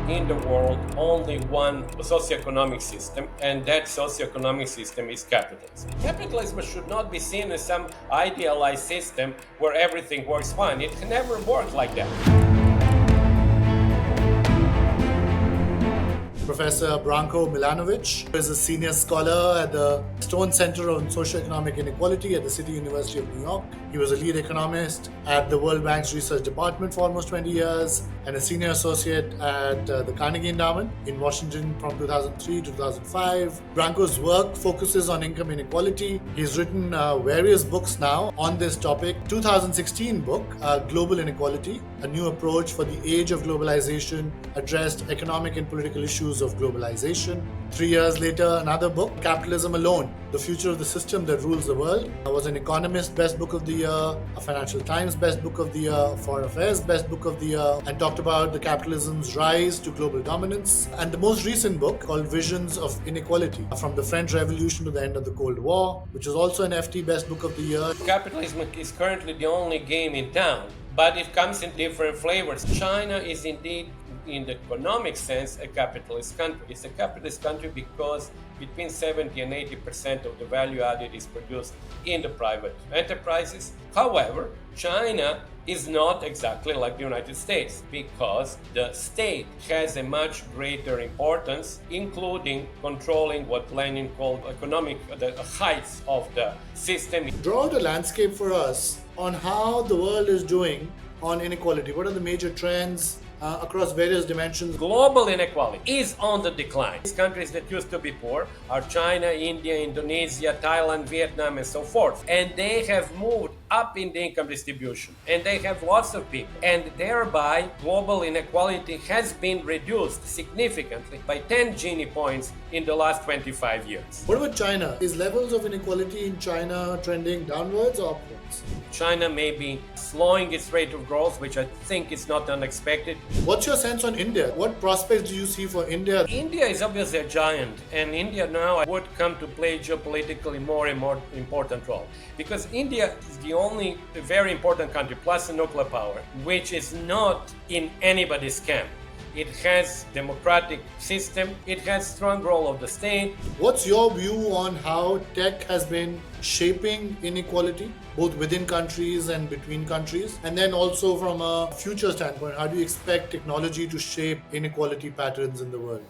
in the world only one socioeconomic system, and that socioeconomic system is capitalism. Capitalism should not be seen as some idealized system where everything works fine. It can never work like that. Professor Branco Milanovic is a senior scholar at the Stone Center on Socioeconomic Inequality at the City University of New York. He was a lead economist at the World Bank's Research Department for almost 20 years and a senior associate at the Carnegie Endowment in Washington from 2003 to 2005. Branco's work focuses on income inequality. He's written various books now on this topic. 2016 book, Global Inequality, a new approach for the age of globalization, addressed economic and political issues of globalization. 3 years later, another book, Capitalism Alone, The Future of the System That Rules the World, was an Economist Best Book of the Year, a Financial Times Best Book of the Year, a Foreign Affairs Best Book of the Year, and talked about the capitalism's rise to global dominance. And the most recent book, called Visions of Inequality, from the French Revolution to the End of the Cold War, which is also an FT Best Book of the Year. Capitalism is currently the only game in town, but it comes in different flavors. China is indeed, in the economic sense, a capitalist country. It's a capitalist country because between 70 and 80% of the value added is produced in the private enterprises. However, China is not exactly like the United States because the state has a much greater importance, including controlling what Lenin called the heights of the system. Draw out a landscape for us on how the world is doing on inequality. What are the major trends across various dimensions? Global inequality is on the decline. These countries that used to be poor are China, India, Indonesia, Thailand, Vietnam, and so forth. And they have moved up in the income distribution. And they have lots of people. And thereby, global inequality has been reduced significantly by 10 Gini points in the last 25 years. What about China? Is levels of inequality in China trending downwards or upwards? China may be slowing its rate of growth, which I think is not unexpected. What's your sense on India? What prospects do you see for India? India is obviously a giant, and India now would come to play geopolitically more and more important role. Because India is the only very important country, plus a nuclear power, which is not in anybody's camp. It has democratic system. It has strong role of the state. What's your view on how tech has been shaping inequality, both within countries and between countries? And then also from a future standpoint, how do you expect technology to shape inequality patterns in the world?